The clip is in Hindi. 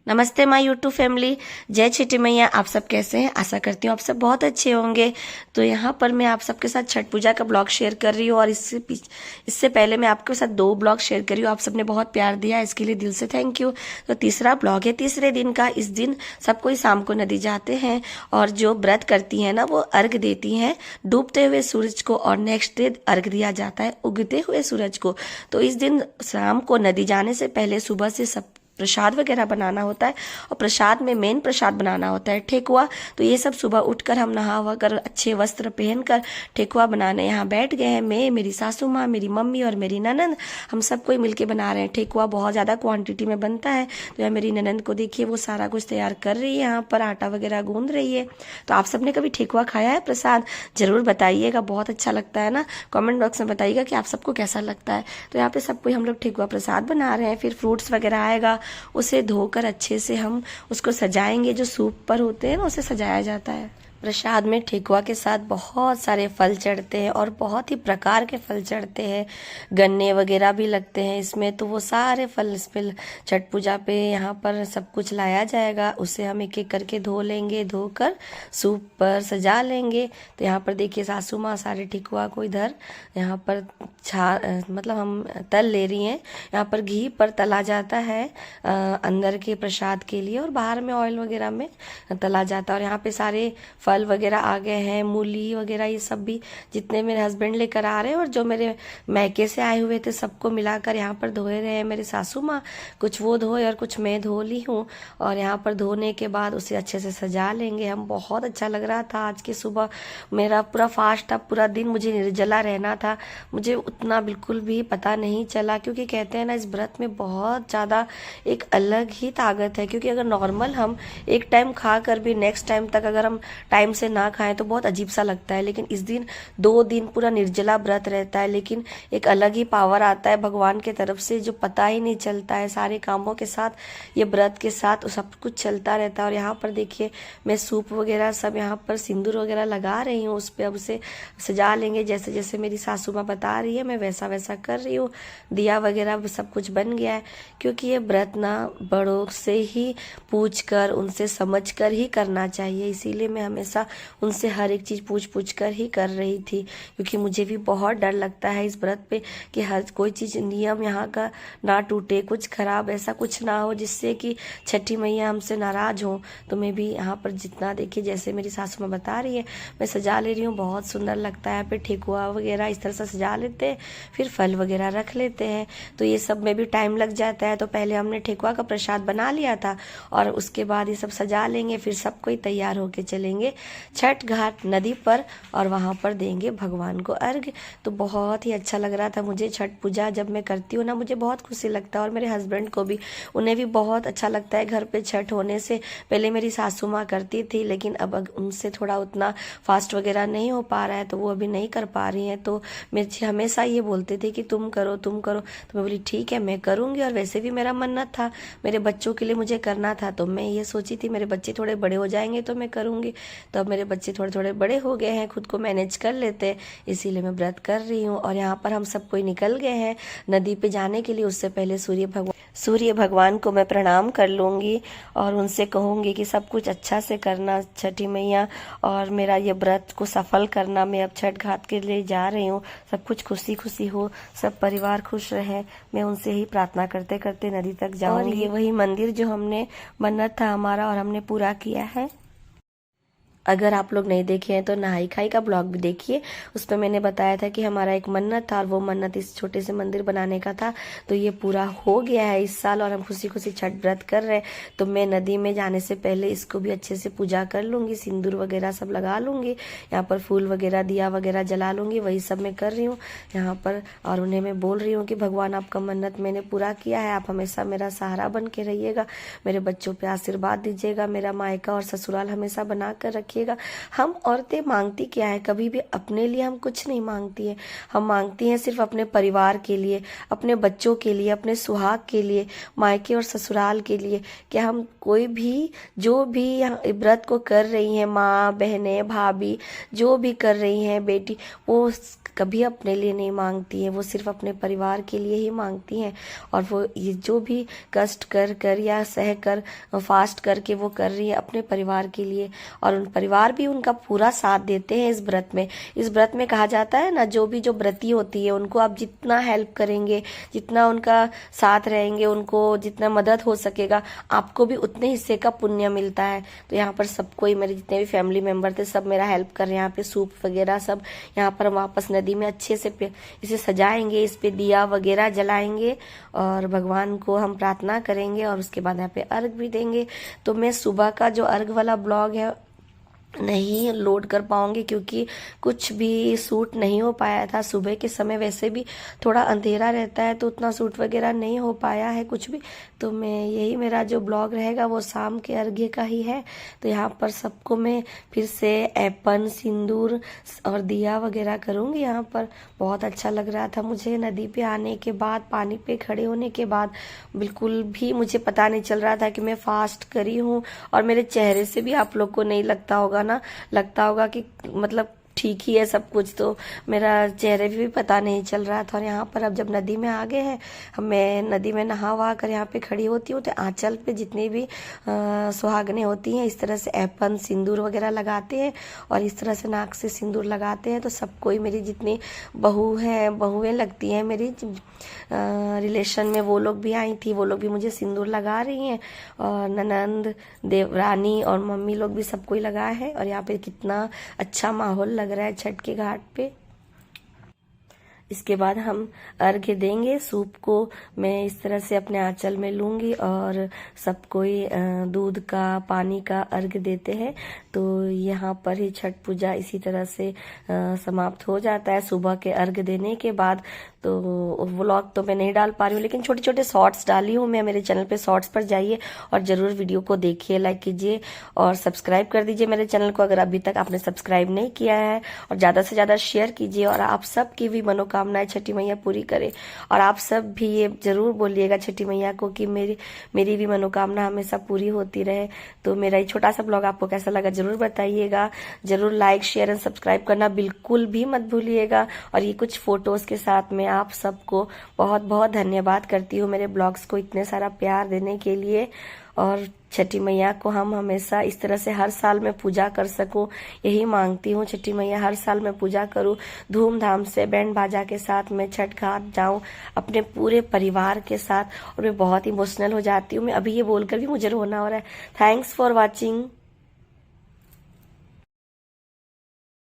नमस्ते माय यूट्यूब फैमिली। जय छठी मैया। आप सब कैसे हैं? आशा करती हूँ आप सब बहुत अच्छे होंगे। तो यहाँ पर मैं आप सबके साथ छठ पूजा का ब्लॉग शेयर कर रही हूँ और इससे पहले मैं आपके साथ 2 ब्लॉग शेयर कर रही हूँ। आप सबने बहुत प्यार दिया, इसके लिए दिल से थैंक यू। तो तीसरा ब्लॉग है तीसरे दिन का। इस दिन सब कोई शाम को नदी जाते हैं और जो व्रत करती हैं ना वो अर्घ देती हैं डूबते हुए सूरज को, और नेक्स्ट डे अर्घ दिया जाता है उगते हुए सूरज को। तो इस दिन शाम को नदी जाने से पहले सुबह से सब प्रसाद वगैरह बनाना होता है, और प्रसाद में मेन प्रसाद बनाना होता है ठेकुआ। तो ये सब सुबह उठकर हम नहा हुआ कर अच्छे वस्त्र पहनकर ठेकुआ बनाने यहाँ बैठ गए हैं। मैं, मेरी सासू माँ, मेरी मम्मी और मेरी ननंद, हम सब कोई मिलके बना रहे हैं। ठेकुआ बहुत ज़्यादा क्वांटिटी में बनता है। तो यहाँ मेरी ननंद को देखिए, वो सारा कुछ तैयार कर रही है, यहाँ पर आटा वगैरह गूंद रही है। तो आप सबने कभी ठेकुआ खाया है प्रसाद? जरूर बताइएगा, बहुत अच्छा लगता है ना। कमेंट बॉक्स में बताइएगा कि आप सबको कैसा लगता है। तो यहाँ पे सब कोई हम लोग ठेकुआ प्रसाद बना रहे हैं। फिर फ्रूट्स वगैरह आएगा, उसे धोकर अच्छे से हम उसको सजाएंगे। जो सूप पर होते हैं ना, उसे सजाया जाता है। प्रसाद में ठेकुआ के साथ बहुत सारे फल चढ़ते हैं और बहुत ही प्रकार के फल चढ़ते हैं। गन्ने वगैरह भी लगते हैं इसमें। तो वो सारे फल इसमें छठ पूजा पे यहाँ पर सब कुछ लाया जाएगा। उसे हम एक एक करके धो लेंगे, धोकर सूप पर सजा लेंगे। तो यहाँ पर देखिए सासू माँ सारे ठेकुआ को इधर यहाँ पर मतलब हम तल ले रही हैं। यहाँ पर घी पर तला जाता है अंदर के प्रसाद के लिए, और बाहर में ऑयल वगैरह में तला जाता है। और यहाँ पे सारे फल वगैरह आ गए हैं, मूली वगैरह, ये सब भी जितने मेरे हस्बैंड लेकर आ रहे हैं और जो मेरे मैके से आए हुए थे सबको मिलाकर यहाँ पर धोए रहे हैं मेरे सासू माँ। कुछ वो धोए और कुछ मैं धो ली हूँ। और यहाँ पर धोने के बाद उसे अच्छे से सजा लेंगे हम। बहुत अच्छा लग रहा था। आज की सुबह मेरा पूरा फास्ट था, पूरा दिन मुझे निर्जला रहना था। मुझे उतना बिल्कुल भी पता नहीं चला, क्योंकि कहते हैं ना इस व्रत में बहुत ज़्यादा एक अलग ही ताकत है। क्योंकि अगर नॉर्मल हम एक टाइम खा कर भी नेक्स्ट टाइम तक अगर हम टाइम से ना खाएं तो बहुत अजीब सा लगता है, लेकिन इस दिन 2 दिन पूरा निर्जला व्रत रहता है। लेकिन एक अलग ही पावर आता है भगवान के तरफ से, जो पता ही नहीं चलता है। सारे कामों के साथ ये व्रत के साथ सब कुछ चलता रहता है। और यहाँ पर देखिए मैं सूप वगैरह सब यहाँ पर सिंदूर वगैरह लगा रही हूँ उस पर। अब उसे सजा लेंगे जैसे जैसे मेरी सासू माँ बता रही है, मैं वैसा वैसा कर रही हूँ। दिया वगैरह सब कुछ बन गया है, क्योंकि ये व्रत ना बड़ों से ही पूछ कर, उनसे समझ कर ही करना चाहिए। इसीलिए मैं हमेशा उनसे हर एक चीज़ पूछ पूछ कर ही कर रही थी, क्योंकि मुझे भी बहुत डर लगता है इस व्रत पे कि हर कोई चीज़ नियम यहाँ का ना टूटे, कुछ खराब ऐसा कुछ ना हो जिससे कि छठी मैया हमसे नाराज हो। तो मैं भी यहाँ पर जितना देखिए जैसे मेरी सासू माँ बता रही है मैं सजा ले रही हूँ। बहुत सुंदर लगता है। यहाँ पे ठेकुआ वगैरह इस तरह से सजा लेते हैं, फिर फल वगैरह रख लेते हैं। तो ये सब में भी टाइम लग जाता है। तो पहले हमने ठेकुआ का प्रसाद बना लिया था और उसके बाद ये सब सजा लेंगे। फिर सब कोई तैयार होके चलेंगे छठ घाट नदी पर, और वहाँ पर देंगे भगवान को अर्घ। तो बहुत ही अच्छा लग रहा था मुझे। छठ पूजा जब मैं करती हूँ ना मुझे बहुत खुशी लगता है, और मेरे हस्बैंड को भी, उन्हें भी बहुत अच्छा लगता है। घर पे छठ होने से पहले मेरी सासू माँ करती थी, लेकिन अब उनसे थोड़ा उतना फास्ट वगैरह नहीं हो पा रहा है, तो वो अभी नहीं कर पा रही हैं। तो मेरे हमेशा ये बोलते थे कि तुम करो तुम करो। तो मैं बोली ठीक है मैं करूँगी। और वैसे भी मेरा मन्नत था, मेरे बच्चों के लिए मुझे करना था। तो मैं ये सोची थी मेरे बच्चे थोड़े बड़े हो जाएंगे तो मैं करूँगी। तो अब मेरे बच्चे थोड़े थोड़े बड़े हो गए हैं, खुद को मैनेज कर लेते हैं, इसीलिए मैं व्रत कर रही हूँ। और यहाँ पर हम सब कोई निकल गए हैं नदी पे जाने के लिए। उससे पहले सूर्य भगवान को मैं प्रणाम कर लूँगी और उनसे कहूँगी कि सब कुछ अच्छा से करना छठी मैया, और मेरा ये व्रत को सफल करना। मैं अब छठ घाट के लिए जा रही हूँ, सब कुछ खुशी खुशी हो, सब परिवार खुश रहे। मैं उनसे ही प्रार्थना करते करते नदी तक जाऊँगी। और ये वही मंदिर जो हमने मन्नत था हमारा और हमने पूरा किया है। अगर आप लोग नहीं देखे हैं तो नहाई खाई का ब्लॉग भी देखिए। उस पर मैंने बताया था कि हमारा एक मन्नत था और वो मन्नत इस छोटे से मंदिर बनाने का था। तो ये पूरा हो गया है इस साल, और हम खुशी खुशी छठ व्रत कर रहे हैं। तो मैं नदी में जाने से पहले इसको भी अच्छे से पूजा कर लूँगी, सिंदूर वगैरह सब लगा लूँगी, यहाँ पर फूल वगैरह दिया वगैरह जला लूँगी। वही सब मैं कर रही हूँ यहाँ पर। और उन्हें मैं बोल रही हूँ कि भगवान आपका मन्नत मैंने पूरा किया है, आप हमेशा मेरा सहारा बन के रहिएगा, मेरे बच्चों पर आशीर्वाद दीजिएगा, मेरा मायका और ससुराल हमेशा बना कर रखिए। रखिएगा। हम औरतें मांगती क्या है, कभी भी अपने लिए हम कुछ नहीं मांगती है, हम मांगती हैं सिर्फ अपने परिवार के लिए, अपने बच्चों के लिए, अपने सुहाग के लिए, मायके और ससुराल के लिए। कि हम कोई भी जो भी यहाँ व्रत को कर रही हैं, माँ बहनें भाभी जो भी कर रही हैं, बेटी, वो कभी अपने लिए नहीं मांगती है, वो सिर्फ अपने परिवार के लिए ही मांगती हैं। और वो ये जो भी कष्ट कर कर या सह कर फास्ट करके वो कर रही है अपने परिवार के लिए, और उन परिवार भी उनका पूरा साथ देते हैं इस व्रत में। इस व्रत में कहा जाता है ना, जो व्रती होती है उनको आप जितना हेल्प करेंगे, जितना उनका साथ रहेंगे, उनको जितना मदद हो सकेगा, आपको भी उतने हिस्से का पुण्य मिलता है। तो यहाँ पर सबको ही, मेरे जितने भी फैमिली मेंबर थे सब मेरा हेल्प कर रहे हैं। यहाँ पे सूप वगैरह सब, यहाँ पर हम वापस नदी में अच्छे से इसे सजाएंगे, इस पे दिया वगैरह जलाएंगे और भगवान को हम प्रार्थना करेंगे और उसके बाद यहाँ पे अर्घ भी देंगे। तो मैं सुबह का जो अर्घ वाला ब्लॉग है नहीं लोड कर पाऊंगी, क्योंकि कुछ भी शूट नहीं हो पाया था। सुबह के समय वैसे भी थोड़ा अंधेरा रहता है, तो उतना शूट वगैरह नहीं हो पाया है कुछ भी। तो मैं यही मेरा जो ब्लॉग रहेगा वो शाम के अर्घ्य का ही है। तो यहाँ पर सबको मैं फिर से ऐपन, सिंदूर और दिया वगैरह करूँगी। यहाँ पर बहुत अच्छा लग रहा था मुझे नदी पे आने के बाद, पानी पे खड़े होने के बाद। बिल्कुल भी मुझे पता नहीं चल रहा था कि मैं फास्ट करी हूँ, और मेरे चेहरे से भी आप लोग को नहीं लगता होगा ना, लगता होगा कि मतलब ठीक ही है सब कुछ, तो मेरा चेहरे भी पता नहीं चल रहा था। और यहाँ पर अब जब नदी में आ गए हैं, मैं नदी में नहा वहा कर यहाँ पे खड़ी होती हूँ, तो आंचल पे जितनी भी सुहागनें होती हैं इस तरह से ऐपन सिंदूर वगैरह लगाते हैं, और इस तरह से नाक से सिंदूर लगाते हैं। तो सबको ही, मेरी जितनी बहुएं लगती हैं मेरी रिलेशन में, वो लोग भी आई थी, वो लोग भी मुझे सिंदूर लगा रही हैं, और ननंद, देवरानी और मम्मी लोग भी सबको ही लगा है। और यहाँ पे कितना अच्छा माहौल लग रहा है छठ के घाट पे। इसके बाद हम अर्घ्य देंगे। सूप को मैं इस तरह से अपने आंचल में लूंगी, और सबको ही दूध का, पानी का अर्घ्य देते हैं। तो यहाँ पर ही छठ पूजा इसी तरह से समाप्त हो जाता है सुबह के अर्घ्य देने के बाद। तो व्लॉग तो मैं नहीं डाल पा रही हूँ, लेकिन छोटे छोटे शॉर्ट्स डाली हूँ मैं। मेरे चैनल पे शॉर्ट्स पर जाइए और जरूर वीडियो को देखिए, लाइक कीजिए और सब्सक्राइब कर दीजिए मेरे चैनल को अगर अभी तक आपने सब्सक्राइब नहीं किया है, और ज्यादा से ज्यादा शेयर कीजिए। और आप सब की भी मनोकामनाएं छठी मैया पूरी करे, और आप सब भी ये जरूर बोलिएगा छठी मैया को कि मेरी भी मनोकामना हमेशा पूरी होती रहे। तो मेरा ये छोटा सा ब्लॉग आपको कैसा लगा जरूर बताइएगा। जरूर लाइक, शेयर एंड सब्सक्राइब करना बिल्कुल भी मत भूलिएगा। और ये कुछ फोटोज के साथ में आप सबको बहुत बहुत धन्यवाद करती हूँ मेरे ब्लॉग्स को इतने सारा प्यार देने के लिए। और छठी मैया को हम हमेशा इस तरह से हर साल में पूजा कर सकूं, यही मांगती हूँ। छठी मैया हर साल में पूजा करूं, धूमधाम से बैंड बाजा के साथ मैं छठ घाट जाऊं अपने पूरे परिवार के साथ। और मैं बहुत इमोशनल हो जाती हूँ, मैं अभी ये बोलकर भी मुझे रोना हो रहा है। Thanks for watching.